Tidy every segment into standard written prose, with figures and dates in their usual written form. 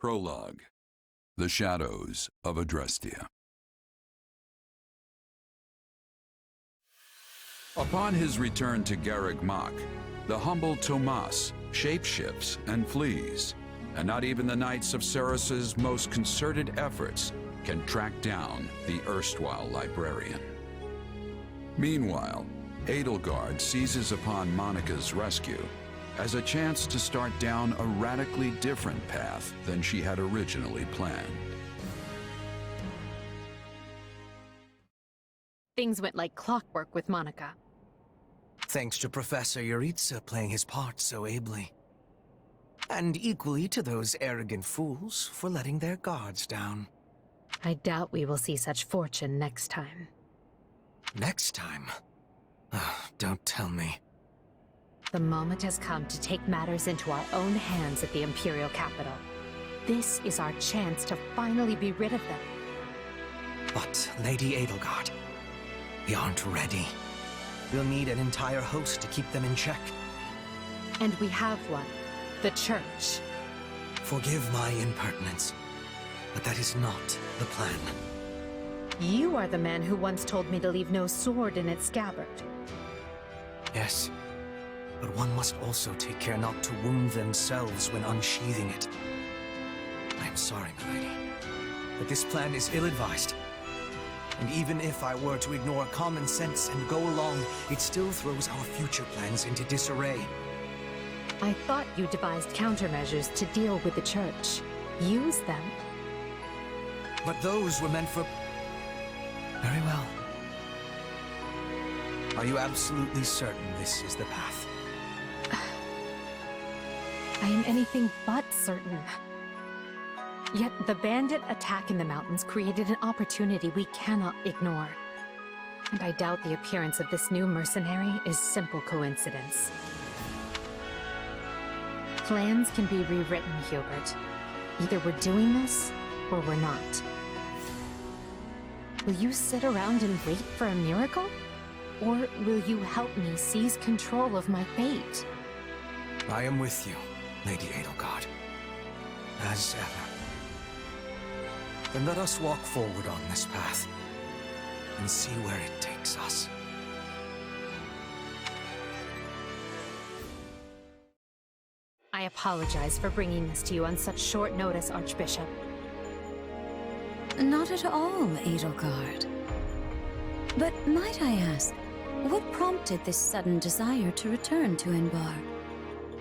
Prologue. The Shadows of Adrestia. Upon his return to Garreg Mach, the humble Tomas shapeshifts and flees, and not even the Knights of Ceros's most concerted efforts can track down the erstwhile librarian. Meanwhile, Edelgard seizes upon Monica's rescue as a chance to start down a radically different path than she had originally planned. Things went like clockwork with Monica. Thanks to Professor Yuritsa playing his part so ably. And equally to those arrogant fools for letting their guards down. I doubt we will see such fortune next time. Next time? Don't tell me. The moment has come to take matters into our own hands at the Imperial capital. This is our chance to finally be rid of them. But, Lady Edelgard, we aren't ready. We'll need an entire host to keep them in check. And we have one. The Church. Forgive my impertinence, but that is not the plan. You are the man who once told me to leave no sword in its scabbard. Yes, but one must also take care not to wound themselves when unsheathing it. I am sorry, milady, but this plan is ill-advised. And even if I were to ignore common sense and go along, it still throws our future plans into disarray. I thought you devised countermeasures to deal with the Church. Use them. But those were meant for... Very well. Are you absolutely certain this is the path? I am anything but certain. Yet the bandit attack in the mountains created an opportunity we cannot ignore. And I doubt the appearance of this new mercenary is simple coincidence. Plans can be rewritten, Hubert. Either we're doing this, or we're not. Will you sit around and wait for a miracle? Or will you help me seize control of my fate? I am with you, Lady Edelgard. As ever. Then let us walk forward on this path, and see where it takes us. I apologize for bringing this to you on such short notice, Archbishop. Not at all, Edelgard. But might I ask, what prompted this sudden desire to return to Enbar?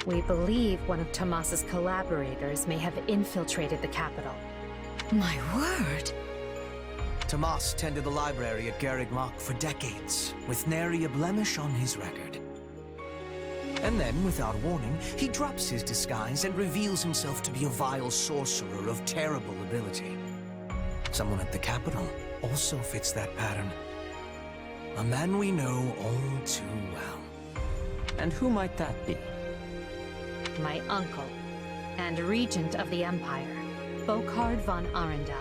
We believe one of Tomas's collaborators may have infiltrated the capital. My word! Tomas tended the library at Garreg Mach for decades, with nary a blemish on his record. And then, without warning, he drops his disguise and reveals himself to be a vile sorcerer of terrible ability. Someone at the capital also fits that pattern. A man we know all too well. And who might that be? My uncle, and regent of the Empire, Bokhard von Arundel.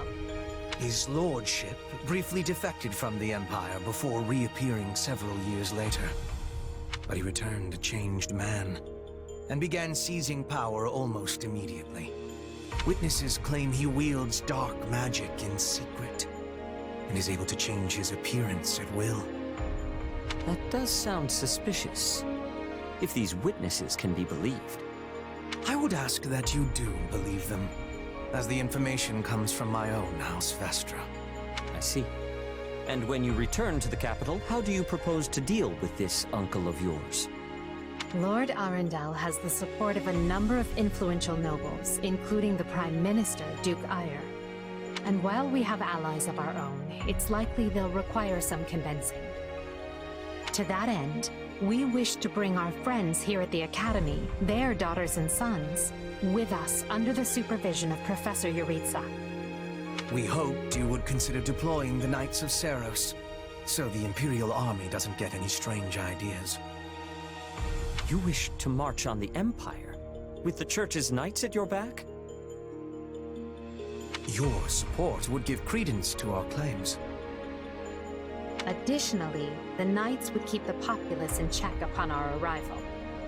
His lordship briefly defected from the Empire before reappearing several years later. But he returned a changed man, and began seizing power almost immediately. Witnesses claim he wields dark magic in secret, and is able to change his appearance at will. That does sound suspicious, if these witnesses can be believed. I would ask that you do believe them, as the information comes from my own House Vestra. I see. And when you return to the capital, how do you propose to deal with this uncle of yours? Lord Arundel has the support of a number of influential nobles, including the Prime Minister, Duke Ayer. And while we have allies of our own, it's likely they'll require some convincing. To that end, we wish to bring our friends here at the Academy, their daughters and sons, with us under the supervision of Professor Yuritsa. We hoped you would consider deploying the Knights of Ceros, so the Imperial Army doesn't get any strange ideas. You wish to march on the Empire, with the Church's knights at your back? Your support would give credence to our claims. Additionally, the Knights would keep the populace in check upon our arrival,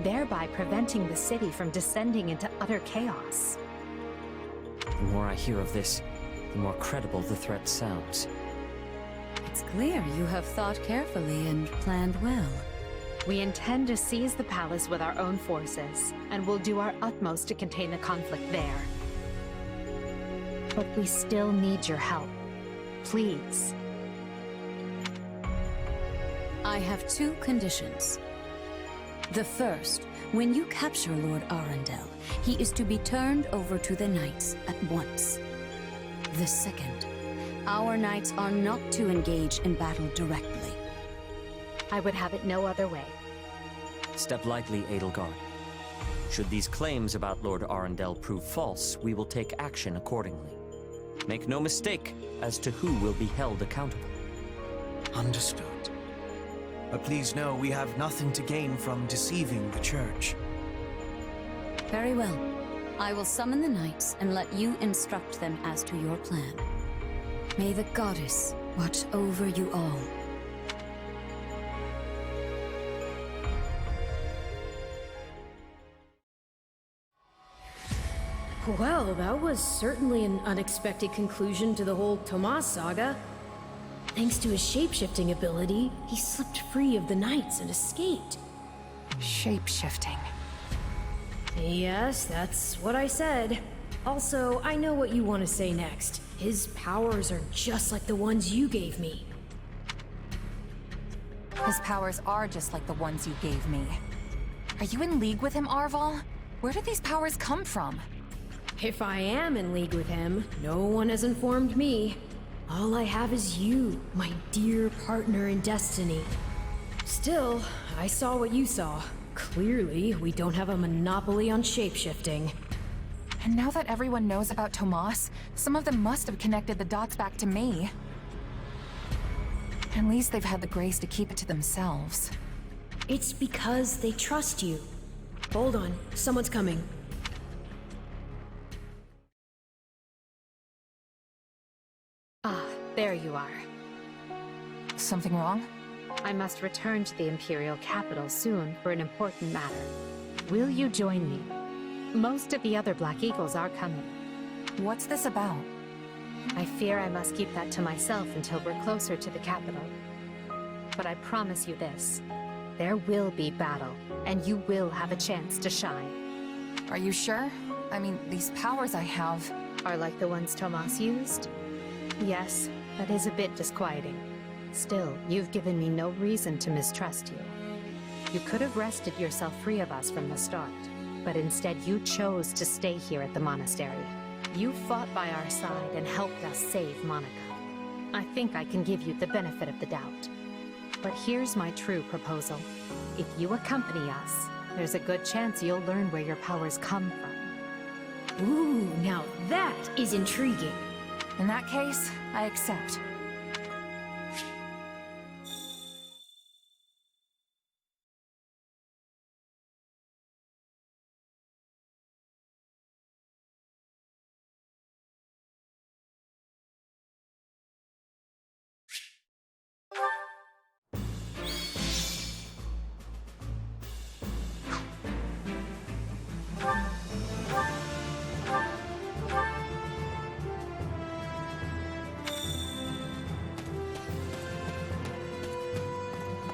thereby preventing the city from descending into utter chaos. The more I hear of this, the more credible the threat sounds. It's clear you have thought carefully and planned well. We intend to seize the palace with our own forces, and we'll do our utmost to contain the conflict there. But we still need your help. Please. I have two conditions. The first, when you capture Lord Arundel, he is to be turned over to the Knights at once. The second, our Knights are not to engage in battle directly. I would have it no other way. Step lightly, Edelgard. Should these claims about Lord Arundel prove false, we will take action accordingly. Make no mistake as to who will be held accountable. Understood. But please know we have nothing to gain from deceiving the Church. Very well. I will summon the Knights and let you instruct them as to your plan. May the Goddess watch over you all. Well, that was certainly an unexpected conclusion to the whole Tomas saga. Thanks to his shape-shifting ability, he slipped free of the Knights and escaped. Shape-shifting. Yes, that's what I said. Also, I know what you want to say next. His powers are just like the ones you gave me. His powers are just like the ones you gave me. Are you in league with him, Arval? Where did these powers come from? If I am in league with him, no one has informed me. All I have is you, my dear partner in destiny. Still, I saw what you saw. Clearly, we don't have a monopoly on shapeshifting. And now that everyone knows about Tomas, some of them must have connected the dots back to me. At least they've had the grace to keep it to themselves. It's because they trust you. Hold on, someone's coming. Ah, there you are. Something wrong? I must return to the Imperial capital soon for an important matter. Will you join me? Most of the other Black Eagles are coming. What's this about? I fear I must keep that to myself until we're closer to the capital. But I promise you this. There will be battle, and you will have a chance to shine. Are you sure? I mean, these powers I have... Are like the ones Tomas used? Yes, that is a bit disquieting. Still, you've given me no reason to mistrust you. You could have wrested yourself free of us from the start, but instead you chose to stay here at the monastery. You fought by our side and helped us save Monica. I think I can give you the benefit of the doubt. But here's my true proposal. If you accompany us, there's a good chance you'll learn where your powers come from. Ooh, now that is intriguing. In that case, I accept.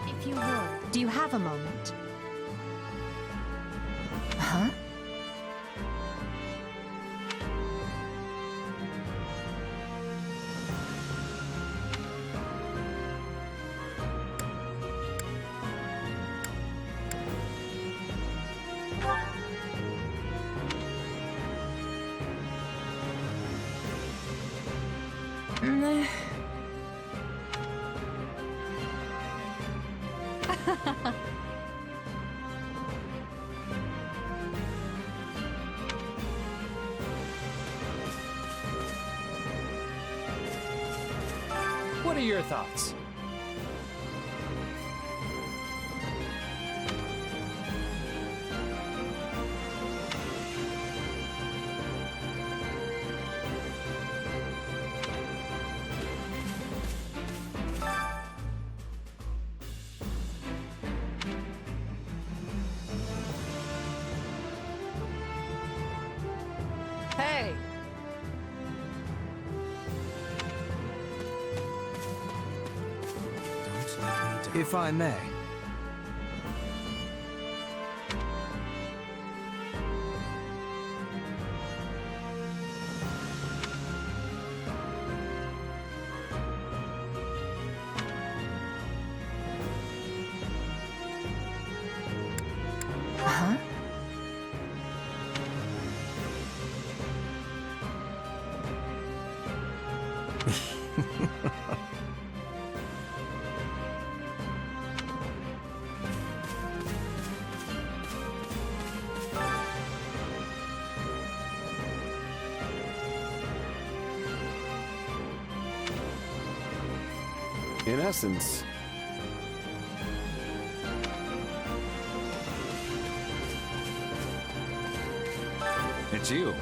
If you will, do you have a moment? Huh? What are your thoughts? Hey! If I may. Huh? In essence, It's you.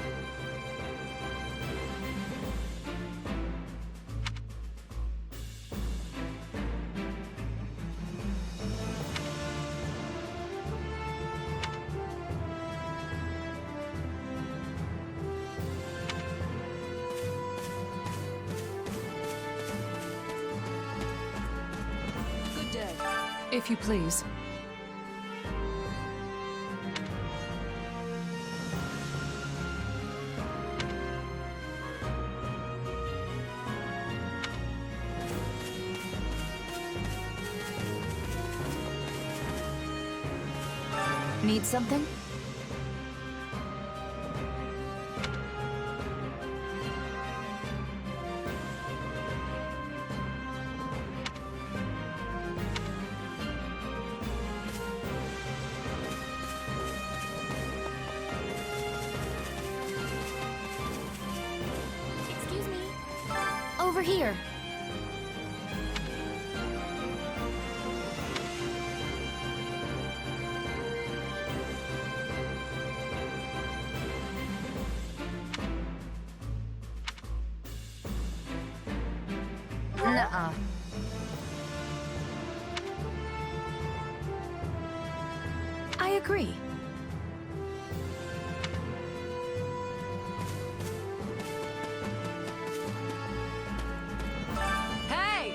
Good day. If you please. Need something? Excuse me. Over here. Nuh-uh. I agree. Hey!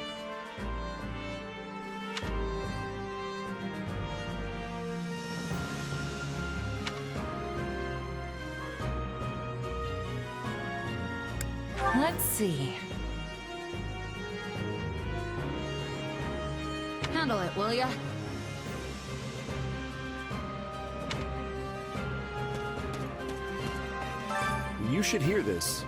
Let's see. Handle it, will ya? you should hear this.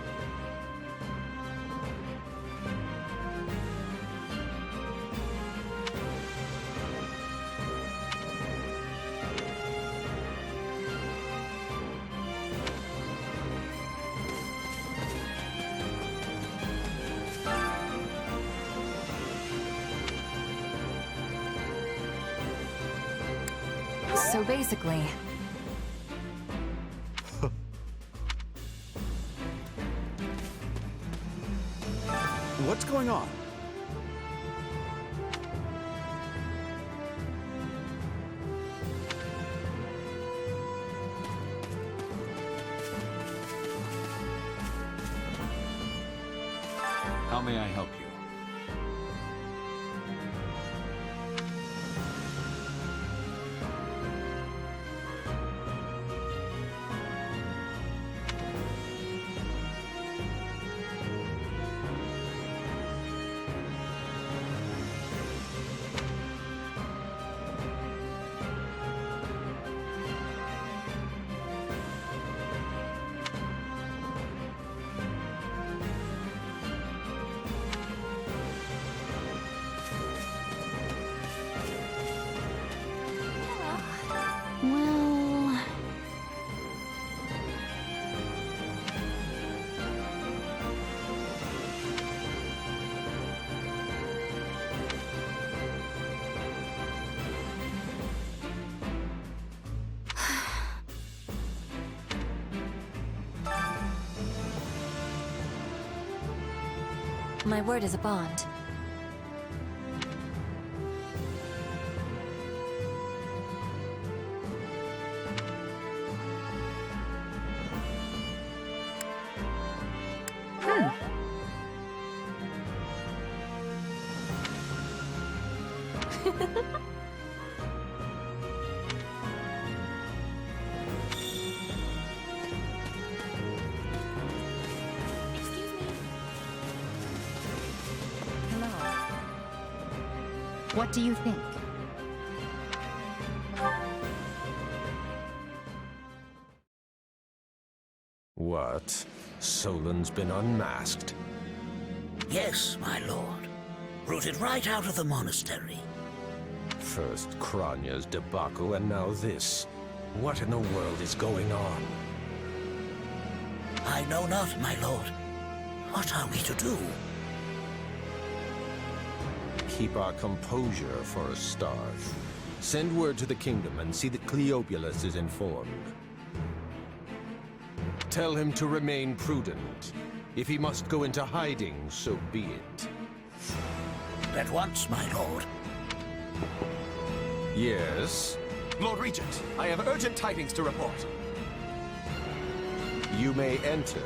So basically, What's going on? How may I help you? well... My word is a bond. Hello. What do you think? What? Solon's been unmasked? Yes, my lord. Rooted right out of the monastery. First Kranya's debacle and now this. What in the world is going on? I know not, my lord. What are we to do? Keep our composure for a start. Send word to the kingdom and see that Cleobulus is informed. Tell him to remain prudent. If he must go into hiding, so be it. At once, my lord. Yes? Lord Regent, I have urgent tidings to report. You may enter.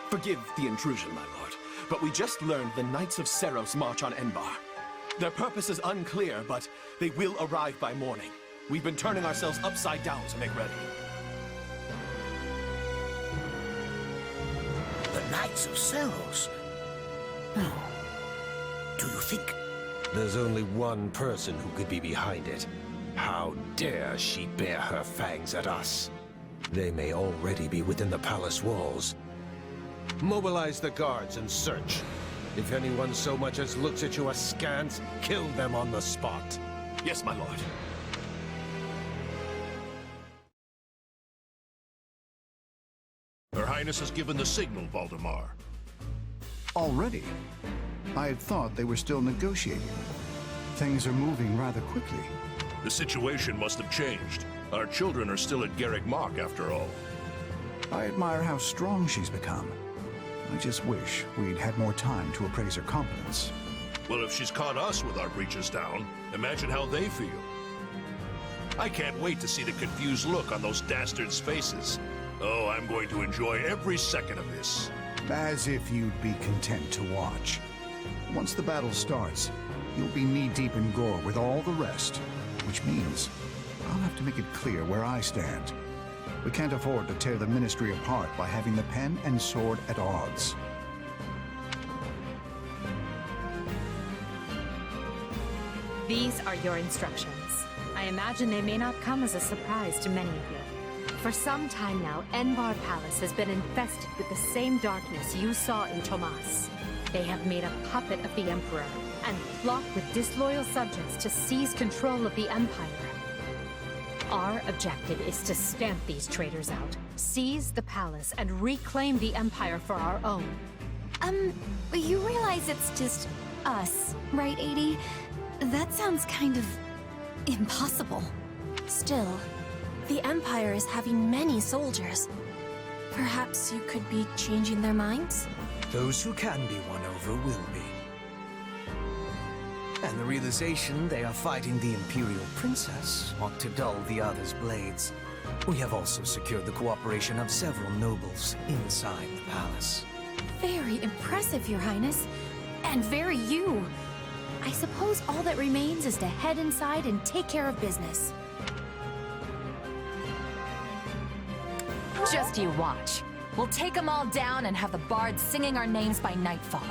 Forgive the intrusion, my lord, but we just learned the Knights of Seros march on Enbar. Their purpose is unclear, but they will arrive by morning. We've been turning ourselves upside down to make ready. The Knights of Seros? No. Do you think... There's only one person who could be behind it. How dare she bare her fangs at us? They may already be within the palace walls. Mobilize the guards and search. If anyone so much as looks at you askance, kill them on the spot. Yes, my lord. Her Highness has given the signal, Valdemar. Already? I had thought they were still negotiating. Things are moving rather quickly. The situation must have changed. Our children are still at Garrick Mach, after all. I admire how strong she's become. I just wish we'd had more time to appraise her competence. Well, if she's caught us with our breeches down, imagine how they feel. I can't wait to see the confused look on those dastards' faces. Oh, I'm going to enjoy every second of this. As if you'd be content to watch. Once the battle starts, you'll be knee-deep in gore with all the rest, which means I'll have to make it clear where I stand. We can't afford to tear the Ministry apart by having the pen and sword at odds. These are your instructions. I imagine they may not come as a surprise to many of you. For some time now, Enbar Palace has been infested with the same darkness you saw in Tomas. They have made a puppet of the Emperor and plot with disloyal subjects to seize control of the Empire. Our objective is to stamp these traitors out, seize the palace, and reclaim the Empire for our own. You realize it's just us, right, Edie? That sounds kind of impossible. Still, the Empire is having many soldiers. Perhaps you could be changing their minds? Those who can be won over will be. And the realization they are fighting the Imperial Princess ought to dull the others' blades. We have also secured the cooperation of several nobles inside the palace. Very impressive, Your Highness. And very you. I suppose all that remains is to head inside and take care of business. Just you watch. We'll take them all down and have the bards singing our names by nightfall.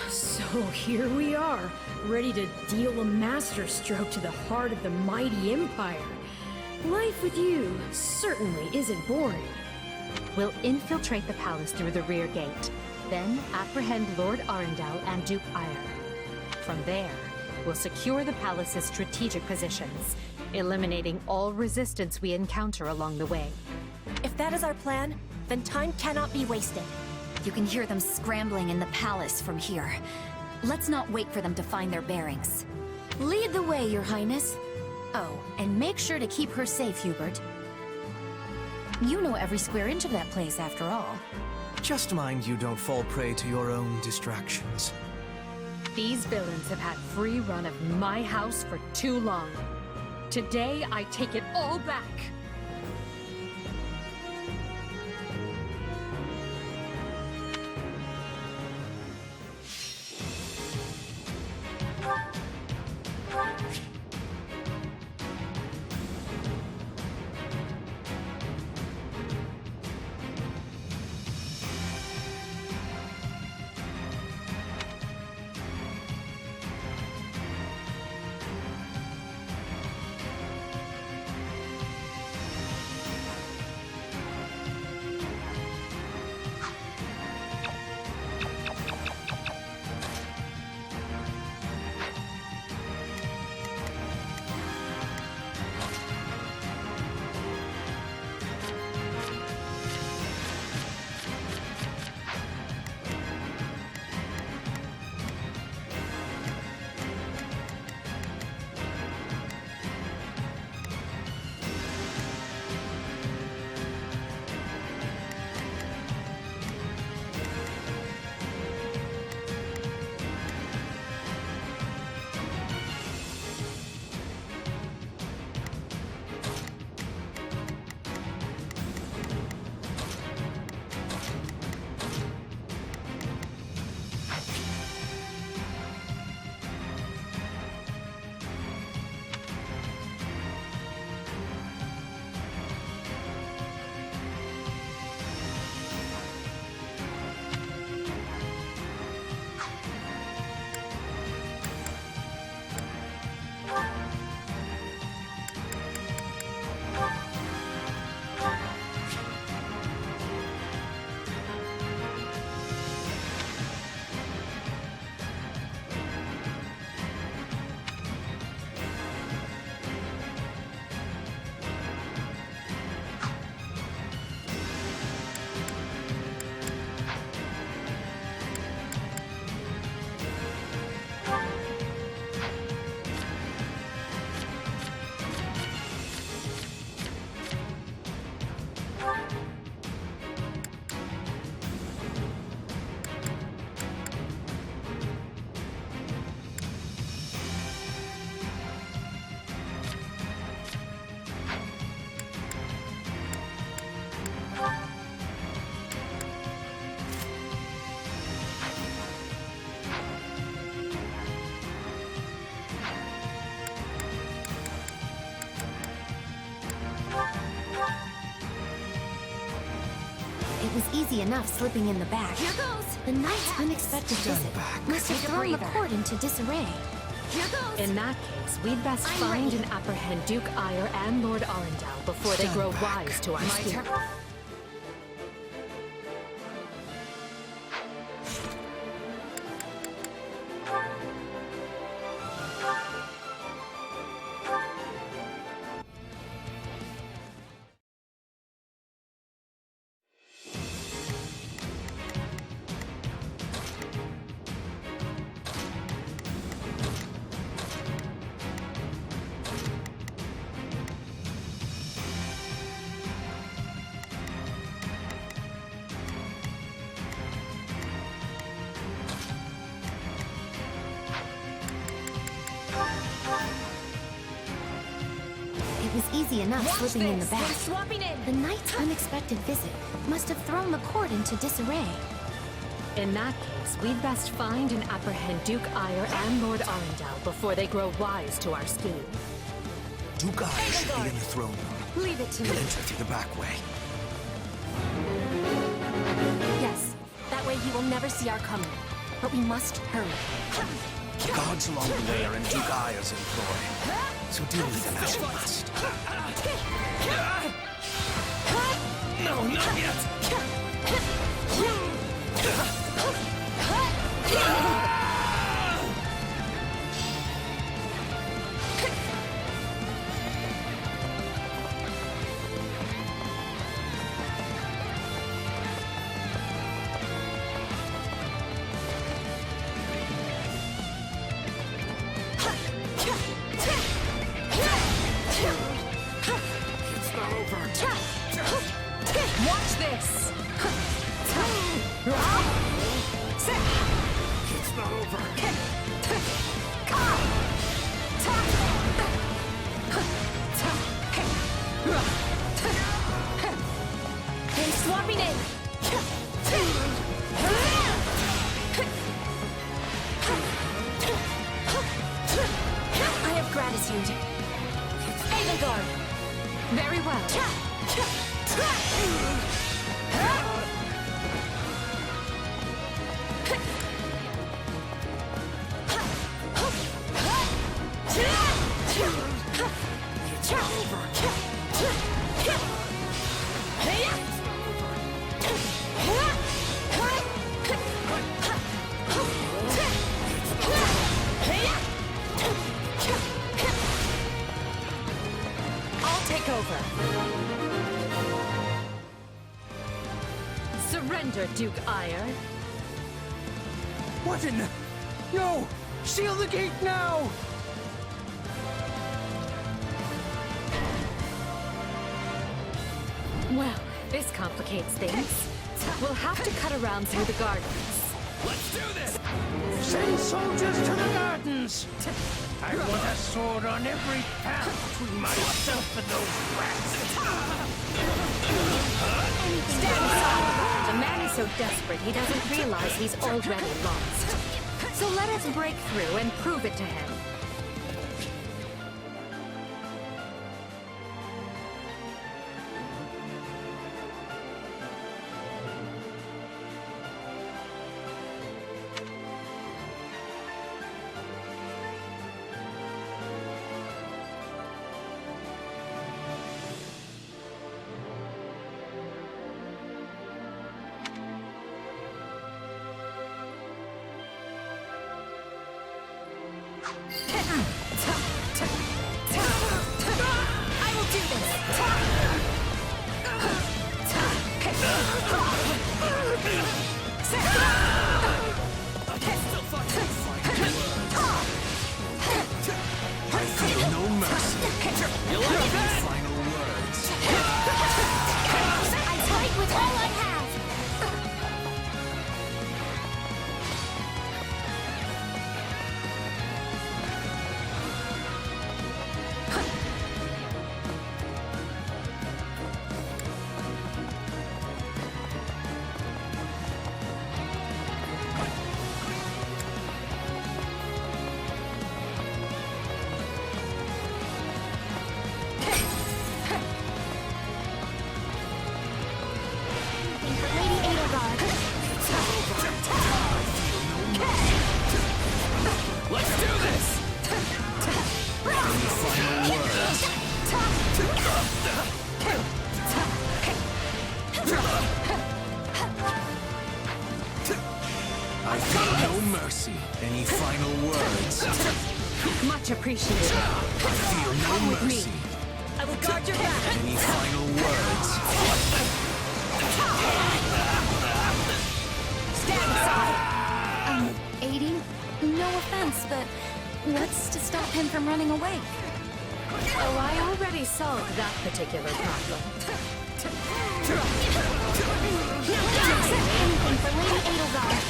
So here we are, ready to deal a masterstroke to the heart of the mighty Empire. Life with you certainly isn't boring. We'll infiltrate the palace through the rear gate, then apprehend Lord Arundel and Duke Ire. From there, we'll secure the palace's strategic positions, eliminating all resistance we encounter along the way. If that is our plan, then time cannot be wasted. You can hear them scrambling in the palace from here. Let's not wait for them to find their bearings. Lead the way, Your Highness. Oh, and make sure to keep her safe, Hubert. You know every square inch of that place, after all. Just mind you don't fall prey to your own distractions. These villains have had free run of my house for too long. Today, I take it all back. was easy enough slipping in the back. Here goes! The knight's unexpected visit must have thrown the court into disarray. Here goes! In that case, we'd best find and apprehend Duke Ire and Lord Arundel before they grow wise to our scheme. It was easy enough slipping in the back. Swapping in! The knight's unexpected visit must have thrown the court into disarray. In that case, we'd best find and apprehend Duke Ire and Lord Arundel before they grow wise to our scheme. Duke Ire should be in the throne room. Leave it to me. He'll enter through the back way. Yes, that way he will never see our coming. But we must hurry. The guards along the way are in Duke Ire's employ, so deal with them as you must. No, not yet! Watch this! It's not over. They're swapping in! I have gratitude. Edelgard! Very well. I'll take over. Surrender, Duke Ire. What in the... No! Seal the gate now! Well, this complicates things. We'll have to cut around through the gardens. Let's do this! Send soldiers to the gardens! I want a sword on every path between myself and those rats! Stand aside! The man is so desperate he doesn't realize he's already lost. So let us break through and prove it to him. I will do this! I feel no mercy. You like that? Final words. I fight with all I have! mercy. Any final words? Much appreciated. I feel no Come with me. mercy. I will guard your back. Any final words? Stand aside. Aiding? No offense, but what's to stop him from running away? Oh, I already solved that particular problem. Anything for Lady Edelgard.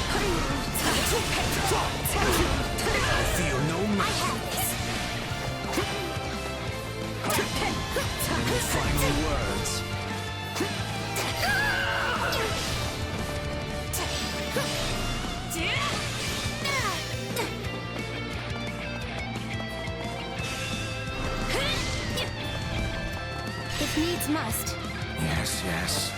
I feel no mercy. Any final words? If needs must. Yes, yes.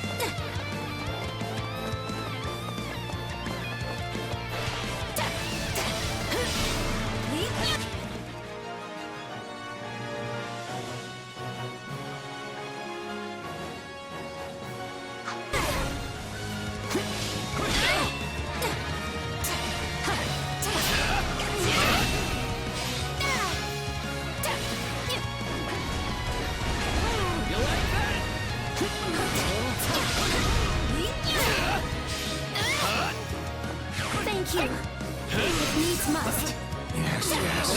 Thank you. If needs must. Yes, yes.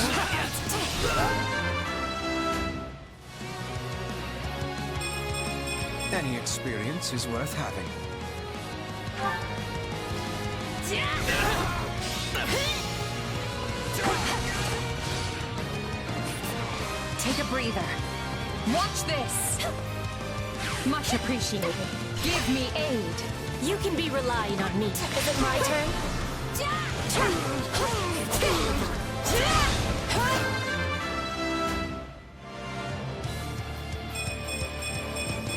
Any experience is worth having. Take a breather. Watch this. Much appreciated. Give me aid. You can be relying on me. Is it my turn?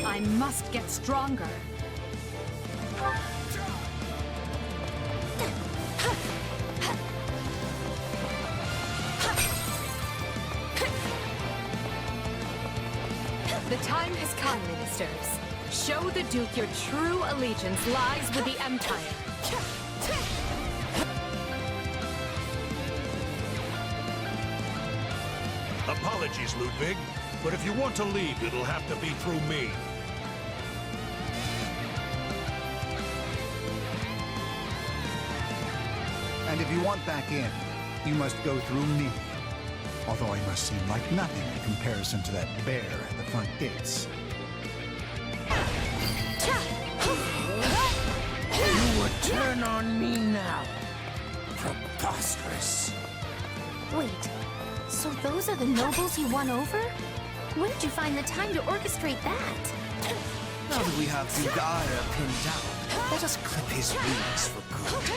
I must get stronger. The time has come, ministers. Show the Duke your true allegiance lies with the Empire. Apologies, Ludwig, but if you want to leave, it'll have to be through me. And if you want back in, you must go through me. Although I must seem like nothing in comparison to that bear at the front gates. You would turn on me now. Preposterous. Wait, so those are the nobles you won over? When did you find the time to orchestrate that? Now that we have Duke Ire pinned down, let us clip his wings for good.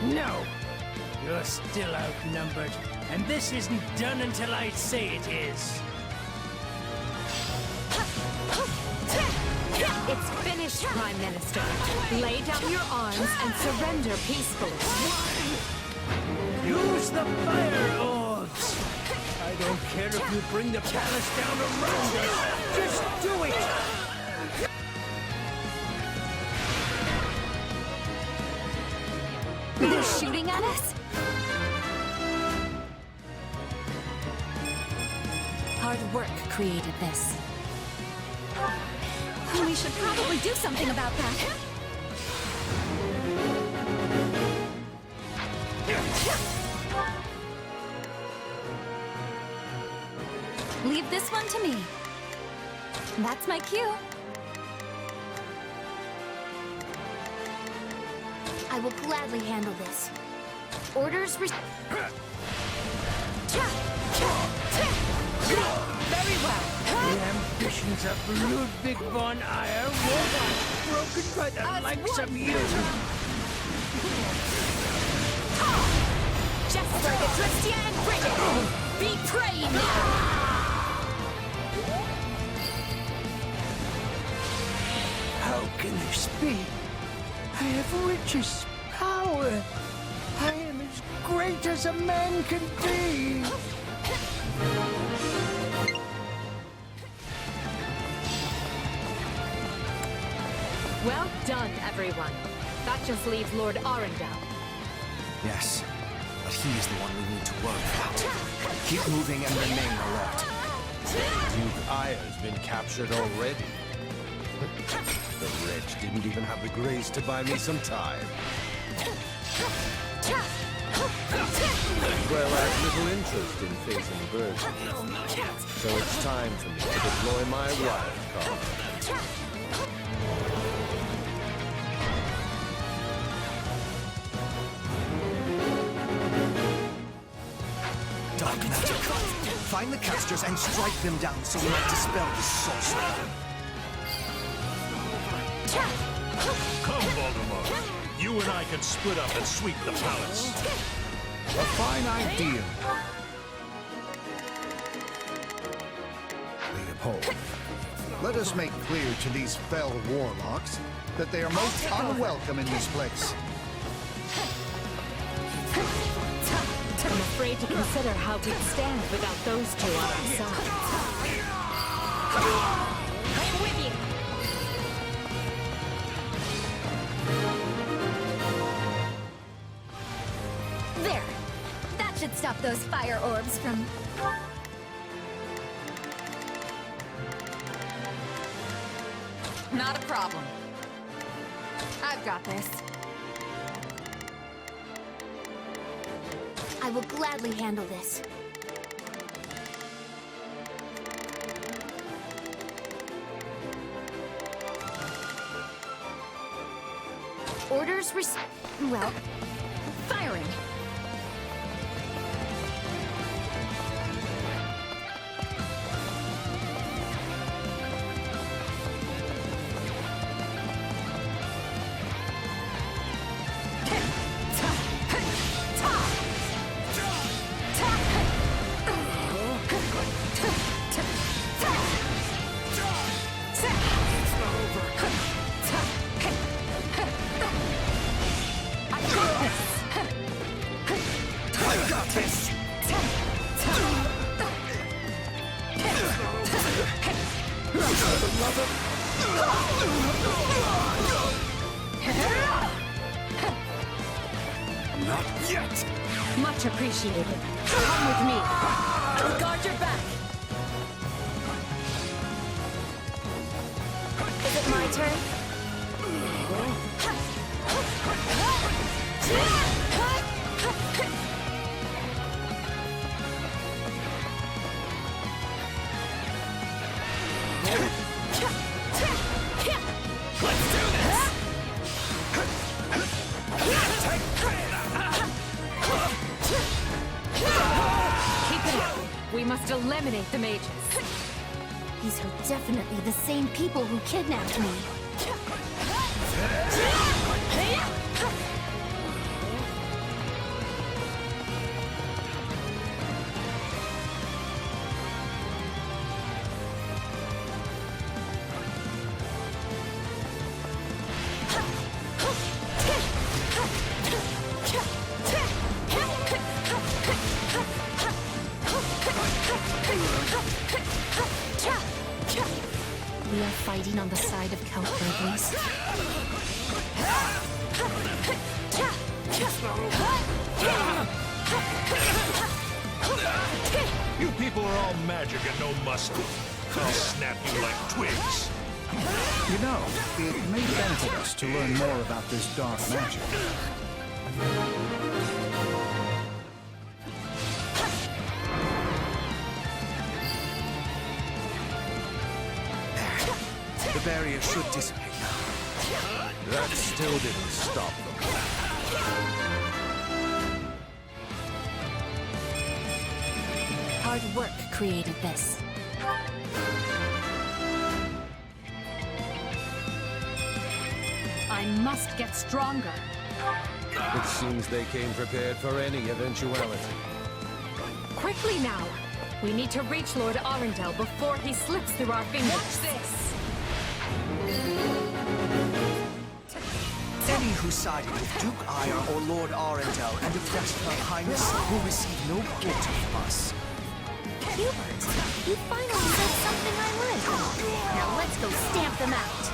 No! You're still outnumbered, and this isn't done until I say it is. It's finished, Prime Minister. Lay down your arms and surrender peacefully. Use the fire orbs! I don't care if you bring the palace down around us. Just do it! They're shooting at us? Hard work created this. We should probably do something about that. Leave this one to me. That's my cue. I will gladly handle this. Orders Very well. The ambitions of Ludwig von Eyre won't be broken by the likes of you. Just like a Tristia and Bridget! Be praying now! How can this be? I have riches, power. I am as great as a man can be. Well done, everyone. That just leaves Lord Arundel. Yes, but he is the one we need to worry about. Keep moving and remain alert. Duke Eyre's been captured already. The wretch didn't even have the grace to buy me some time. Well, I have little interest in facing Bertie. So it's time for me to deploy my wild card. Dark magic. Find the casters and strike them down so we might dispel this sorcery. Come, Voldemort. You and I can split up and sweep the palace. A fine idea. Leopold, let us make clear to these fell warlocks that they are most unwelcome in this place. I'm afraid to consider how we'd stand without those two on our side. I'm with you! There! That should stop those fire orbs from... Not a problem. I've got this. I will gladly handle this. Orders well, Firing! Not yet! Much appreciated. Come with me. I'll guard your back. is it my turn? We must eliminate the mages. These are definitely the same people who kidnapped me. intervention on the side of Count Burgles. You people are all magic and no muscle. I'll snap you like twigs. You know, it may benefit us to learn more about this dark magic. The barrier should dissipate now. That still didn't stop them. Hard work created this. I must get stronger. It seems they came prepared for any eventuality. Quickly now! We need to reach Lord Arundel before he slips through our fingers. Watch this! Any who sided with Duke Ire or Lord Arundel and oppressed her highness will receive no guilt from us. Hubert, you finally said something I like. Now let's go stamp them out.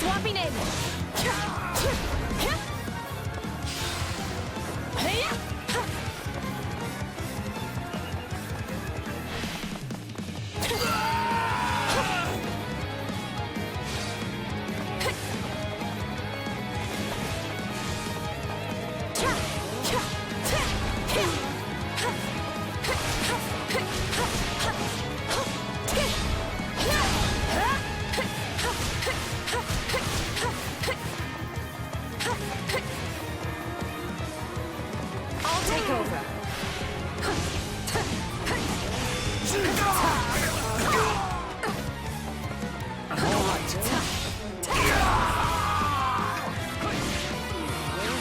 Swapping in!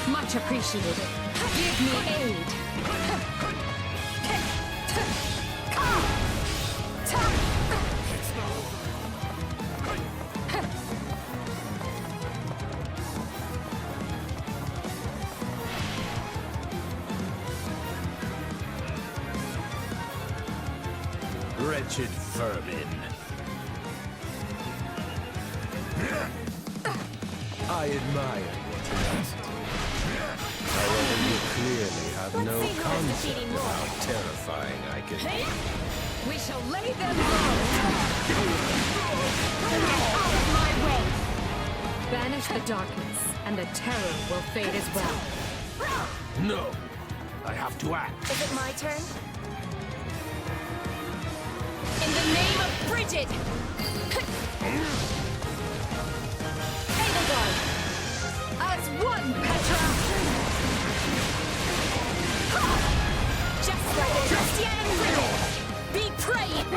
Much appreciated. Give me aid. Wretched vermin. I admire your tenacity. However, you clearly have no concept of how terrifying I can be. We shall lay them low. Get out of my way. Banish the darkness, and the terror will fade as well. No, I have to act. Is it my turn? In the name of Bridget! Edelgard! As one, Petra! Just like Christian and Riddle! Be praying!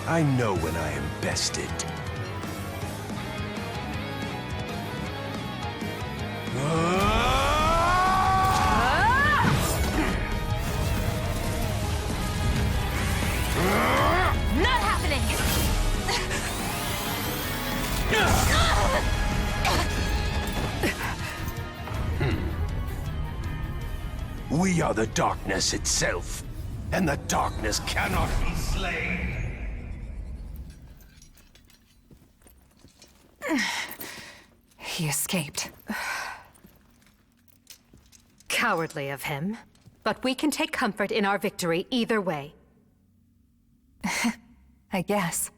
I know when I am bested. Not happening! We are the darkness itself, and the darkness cannot be slain. He escaped. Cowardly of him. But we can take comfort in our victory either way. I guess.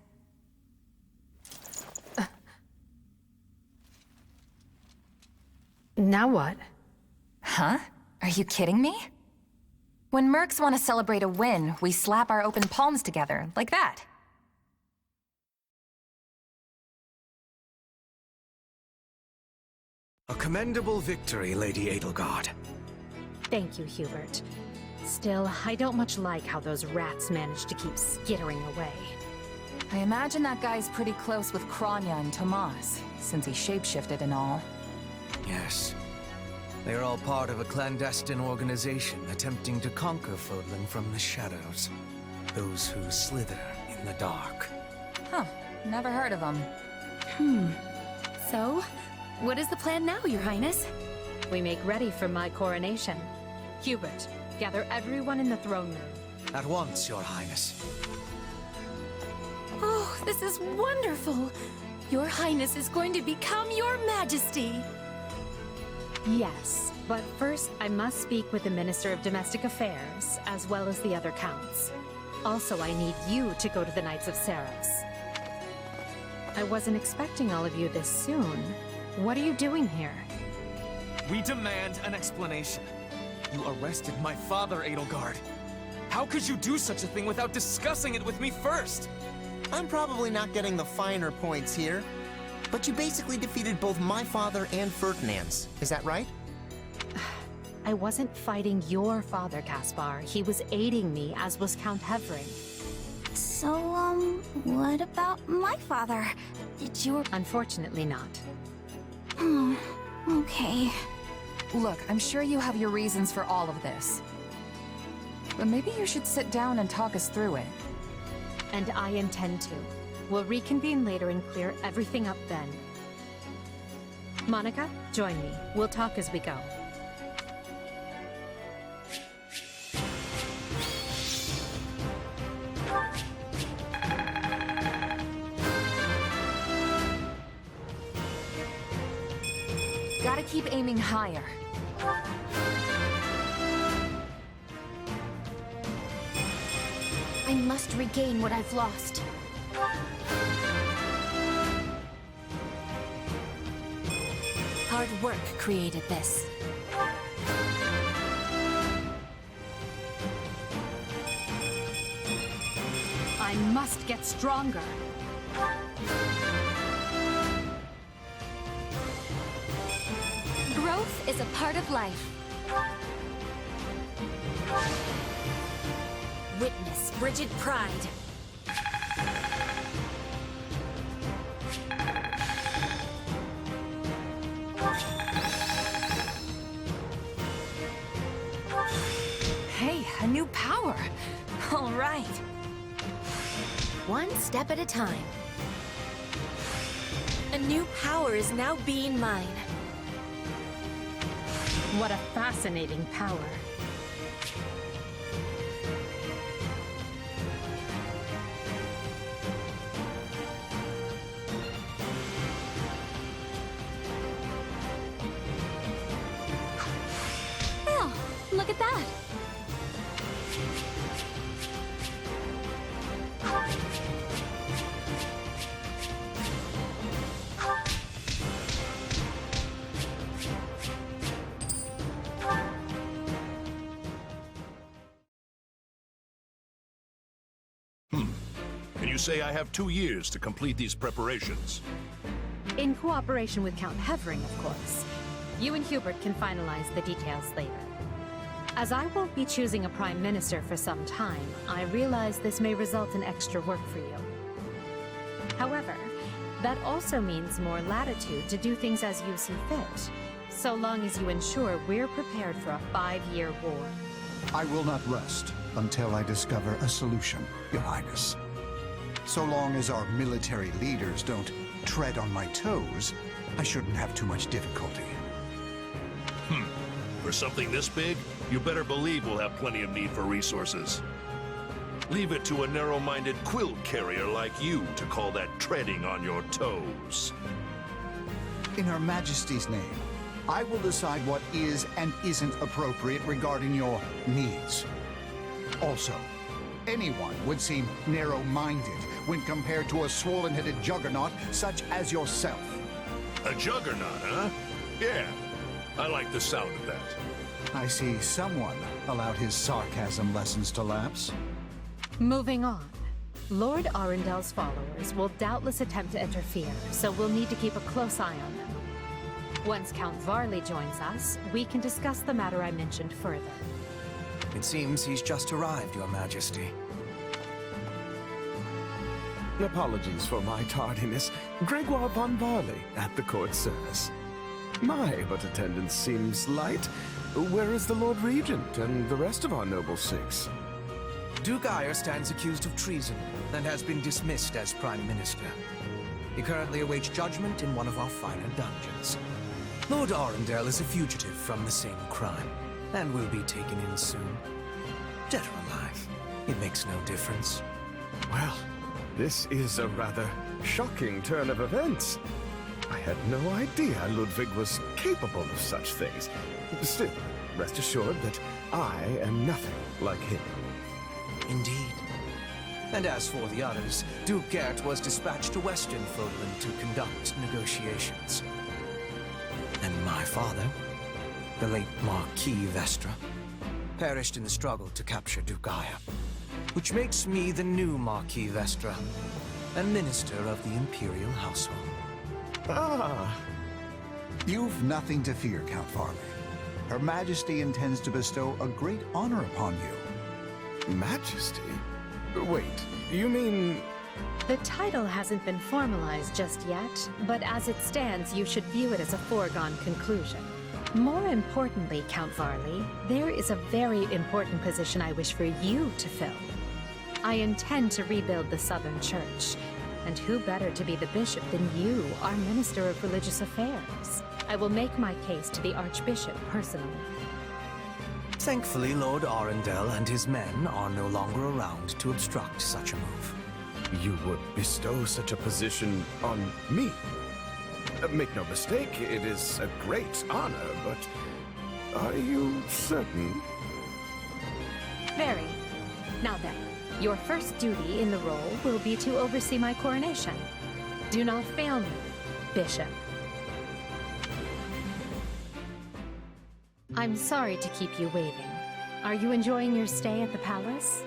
Now what? Huh? Are you kidding me? When mercs want to celebrate a win, we slap our open palms together, like that. A commendable victory, Lady Edelgard. Thank you, Hubert. Still, I don't much like how those rats managed to keep skittering away. I imagine that guy's pretty close with Kranya and Tomas, since he shapeshifted and all. Yes. They are all part of a clandestine organization attempting to conquer Fodlan from the shadows. Those who slither in the dark. Huh. Never heard of them. So, what is the plan now, Your Highness? We make ready for my coronation. Hubert, gather everyone in the throne room. At once, Your Highness. Oh, this is wonderful! Your Highness is going to become Your Majesty! Yes, but first I must speak with the Minister of Domestic Affairs, as well as the other counts. Also, I need you to go to the Knights of Seros. I wasn't expecting all of you this soon. What are you doing here? We demand an explanation. You arrested my father, Edelgard. How could you do such a thing without discussing it with me first? I'm probably not getting the finer points here, but you basically defeated both my father and Ferdinand's. Is that right? I wasn't fighting your father, Caspar. He was aiding me, as was Count Hevring. So, what about my father? Did you... Unfortunately not. Okay. Look, I'm sure you have your reasons for all of this. But maybe you should sit down and talk us through it. And I intend to. We'll reconvene later and clear everything up then. Monica, join me. We'll talk as we go. Gotta keep aiming higher. I must regain what I've lost. Hard work created this. I must get stronger. Growth is a part of life. Witness frigid pride. Hey, a new power. All right. One step at a time. A new power is now being mine. What a fascinating power. Oh, look at that. And you say I have 2 years to complete these preparations? In cooperation with Count Hevering, of course. You and Hubert can finalize the details later. As I won't be choosing a prime minister for some time, I realize this may result in extra work for you. However, that also means more latitude to do things as you see fit, so long as you ensure we're prepared for a 5-year war. I will not rest until I discover a solution, Your Highness. So long as our military leaders don't tread on my toes, I shouldn't have too much difficulty. For something this big, you better believe we'll have plenty of need for resources. Leave it to a narrow-minded quill carrier like you to call that treading on your toes. In Her Majesty's name, I will decide what is and isn't appropriate regarding your needs. Also, anyone would seem narrow-minded when compared to a swollen-headed juggernaut such as yourself. A juggernaut, huh? Yeah. I like the sound of that. I see someone allowed his sarcasm lessons to lapse. Moving on. Lord Arendel's followers will doubtless attempt to interfere, so we'll need to keep a close eye on them. Once Count Varley joins us, we can discuss the matter I mentioned further. It seems he's just arrived, Your Majesty. Apologies for my tardiness. Gregoire von Varley at the court service. My, but attendance seems light. Where is the Lord Regent and the rest of our noble six? Duke Ire stands accused of treason and has been dismissed as Prime Minister. He currently awaits judgment in one of our finer dungeons. Lord Arundel is a fugitive from the same crime and will be taken in soon. Dead or alive, it makes no difference. Well, this is a rather shocking turn of events. I had no idea Ludwig was capable of such things. Still, rest assured that I am nothing like him. Indeed. And as for the others, Duke Gert was dispatched to Western Fodland to conduct negotiations. And my father, the late Marquis Vestra, perished in the struggle to capture Duke Ire, which makes me the new Marquis Vestra, and Minister of the Imperial Household. Ah! You've nothing to fear, Count Varley. Her Majesty intends to bestow a great honor upon you. Majesty? Wait, you mean... The title hasn't been formalized just yet, but as it stands, you should view it as a foregone conclusion. More importantly, Count Varley, there is a very important position I wish for you to fill. I intend to rebuild the Southern Church, and who better to be the bishop than you, our Minister of Religious Affairs? I will make my case to the Archbishop personally. Thankfully, Lord Arundel and his men are no longer around to obstruct such a move. You would bestow such a position on me? Make no mistake, it is a great honor, but are you certain? Very. Now then, your first duty in the role will be to oversee my coronation. Do not fail me, Bishop. I'm sorry to keep you waiting. Are you enjoying your stay at the palace?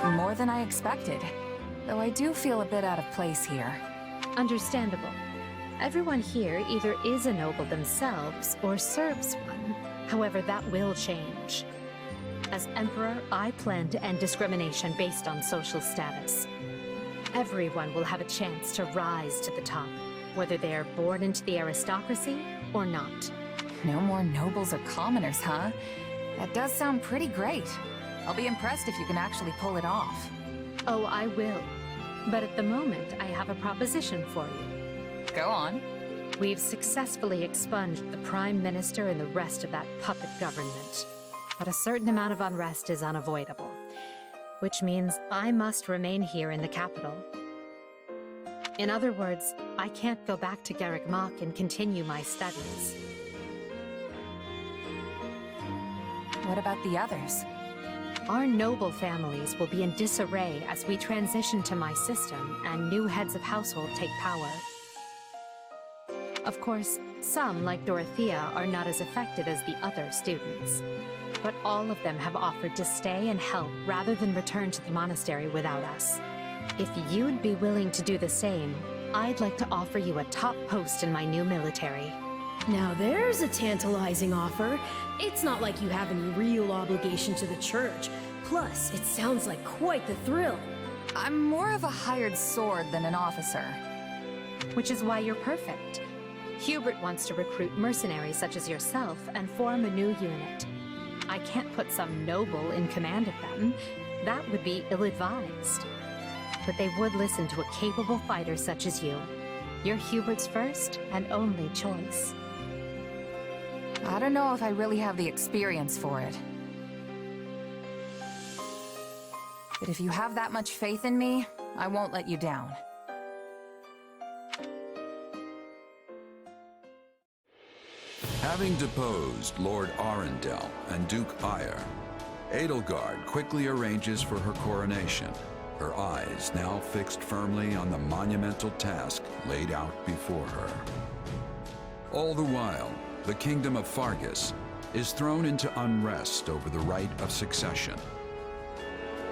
More than I expected, though I do feel a bit out of place here. Understandable. Everyone here either is a noble themselves or serves one. However, that will change. As Emperor, I plan to end discrimination based on social status. Everyone will have a chance to rise to the top, whether they are born into the aristocracy or not. No more nobles or commoners, huh? That does sound pretty great. I'll be impressed if you can actually pull it off. Oh, I will. But at the moment, I have a proposition for you. Go on. We've successfully expunged the Prime Minister and the rest of that puppet government. But a certain amount of unrest is unavoidable. Which means I must remain here in the capital. In other words, I can't go back to Garreg Mach and continue my studies. What about the others? Our noble families will be in disarray as we transition to my system and new heads of household take power. Of course, some, like Dorothea, are not as affected as the other students. But all of them have offered to stay and help rather than return to the monastery without us. If you'd be willing to do the same, I'd like to offer you a top post in my new military. Now there's a tantalizing offer. It's not like you have any real obligation to the church. Plus, it sounds like quite the thrill. I'm more of a hired sword than an officer. Which is why you're perfect. Hubert wants to recruit mercenaries such as yourself and form a new unit. I can't put some noble in command of them. That would be ill-advised. But they would listen to a capable fighter such as you. You're Hubert's first and only choice. I don't know if I really have the experience for it. But if you have that much faith in me, I won't let you down. Having deposed Lord Arundel and Duke Ire, Edelgard quickly arranges for her coronation. her eyes now fixed firmly on the monumental task laid out before her. All the while, the kingdom of Fargus is thrown into unrest over the right of succession,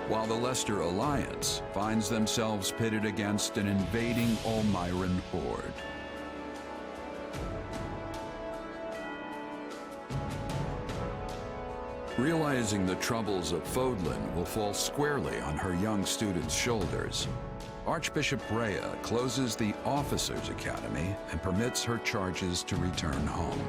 while the Leicester Alliance finds themselves pitted against an invading Almiran horde. Realizing the troubles of Fodlan will fall squarely on her young students' shoulders, Archbishop Rhea closes the Officers' Academy and permits her charges to return home.